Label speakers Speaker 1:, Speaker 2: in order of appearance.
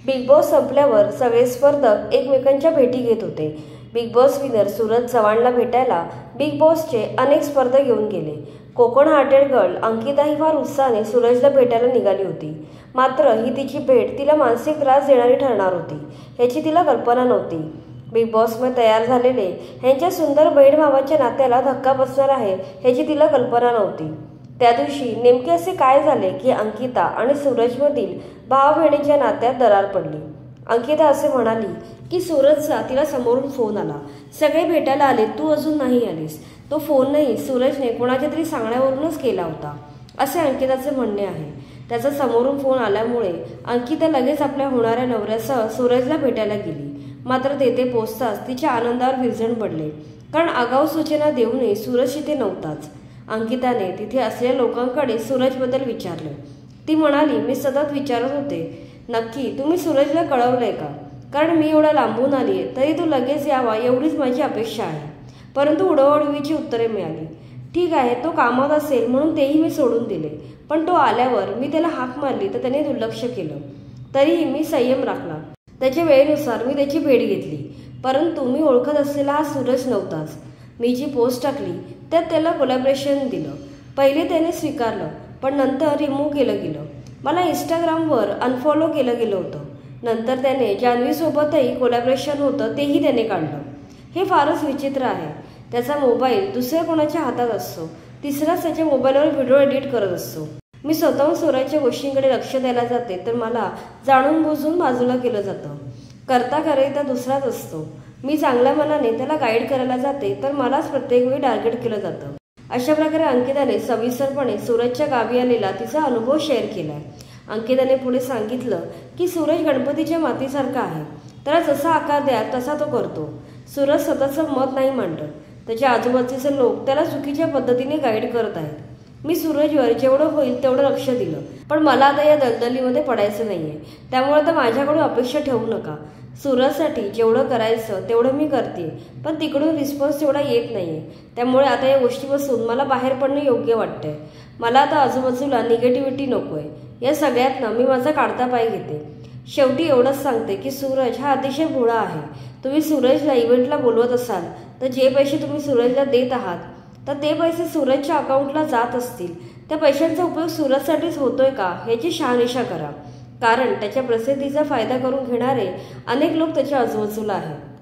Speaker 1: Big boss संपल्यावर सगळे स्पर्धक एकमेकांच्या भेटी घेत होते। बिग बॉस विनर सूरज चव्हाणला भेटायला बिग बॉसचे अनेक स्पर्धक येऊन गेले। कोकण हार्टेड गर्ल अंकिता ही फार उत्साहाने सूरजला भेटायला निघाली होती। मात्र ही तिची भेट तिला मानसिक त्रास देणारी ठरणार होती ह्याची तिला कल्पना नव्हती। बिग बॉसमध्ये तयार झालेले ह्यांच्या सुंदर बहीण भावाच्या नात्याला धक्का बसणार आहे ह्याची तिला कल्पना नव्हती। त्या दिवशी नेमके असे काय झाले की अंकिता आणि सूरजमधील भाव बहिणीच्या नात्यात दरार पडली। अंकिता असे म्हणाली की सूरजचा तिला समोरून फोन आला, सगळे भेटायला आले, तू अजून नाही आलीस। तो फोन नाही सूरजने कोणाच्या तरी सांगण्यावरूनच केला होता असे अंकिताचे म्हणणे आहे। त्याचा समोरून फोन आल्यामुळे अंकिता लगेच आपल्या होणाऱ्या नवऱ्यासह सूरजला भेटायला गेली। मात्र तेथे पोहोचताच तिच्या आनंदावर विरजण पडले, कारण आगाऊ सूचना देऊनही सूरज तिथे नव्हताच। अंकिताने तिथे असलेल्या लोकांकडे सूरजबद्दल विचारले। ती म्हणाली, मी सतत विचारत होते, नक्की तुम्ही सूरजला कळवलंय का? कारण मी एवढा लांबून आली तरी तो लगेच यावा एवढीच माझी अपेक्षा आहे। परंतु उडवाउडवीची उत्तरे मिळाली। ठीक आहे, तो कामात असेल म्हणून तेही मी सोडून दिले, पण तो आल्यावर मी त्याला हाक मारली तर त्याने दुर्लक्ष केलं। तरीही मी संयम राखला। त्याच्या वेळेनुसार मी त्याची भेट घेतली, परंतु मी ओळखत असलेला हा सूरज नव्हताच। मी जी पोस्ट टाकली त्यात त्याला कोलॅबरेशन दिलं। पहिले त्याने स्वीकारलं, पण नंतर रिमूव्ह केलं गेलं। मला इंस्टाग्रामवर अनफॉलो केलं गेलं होतं। नंतर त्याने जान्हवीसोबतही कोलॅबरेशन होतं तेही त्याने काढलं। हे फारच विचित्र आहे। त्याचा मोबाईल दुसऱ्या कोणाच्या हातात असतो, तिसराच त्याच्या मोबाईलवर व्हिडिओ एडिट करत असतो। मी स्वतःहून सूरजच्या गोष्टींकडे लक्ष द्यायला जाते तर मला जाणून बुजून बाजूला केलं जातं। करता करता दुसराच असतो। मी चांगल्या मनाने त्याला गाईड करायला जाते तर मलाच प्रत्येक वेळी टार्गेट केलं जातं। अशा प्रकारे अंकिताने सविस्तरपणे सूरजच्या गावी आलेला तिचा अनुभव शेअर केलाय। अंकिताने पुढे सांगितलं की सूरज गणपतीच्या मातीसारखा आहे, त्याला जसा आकार द्या तसा तो करतो। सूरज स्वतःचं मत नाही मांडत, त्याच्या आजूबाजूचे लोक त्याला चुकीच्या पद्धतीने गाईड करत आहेत। मी सूरजवर जेवढं होईल तेवढं लक्ष दिलं, पण मला आता या दलदलीमध्ये पडायचं नाहीये, त्यामुळे आता माझ्याकडून अपेक्षा ठेवू नका। सूरजसाठी जेवढं करायचं तेवढं मी करते, पण तिकडून रिस्पॉन्स तेवढा येत नाहीये, त्यामुळे आता या गोष्टीपासून मला बाहेर पडणं योग्य वाटतंय। मला आता आजूबाजूला निगेटिव्हिटी नकोय। या सगळ्यातनं मी माझा काढता पाय घेते। शेवटी एवढंच सांगते की सूरज हा अतिशय भोळा आहे। तुम्ही सूरजला इव्हेंटला बोलवत असाल तर जे पैसे तुम्ही सूरजला देत आहात तर ते पैसे सूरजच्या अकाउंटला जात असतील, त्या पैशांचा उपयोग सूरजसाठीच होतोय का ह्याची शहानिशा करा, कारण त्याच्या प्रसिद्धीचा फायदा करून घेणारे अनेक लोक त्याच्या आजूबाजूला आहेत।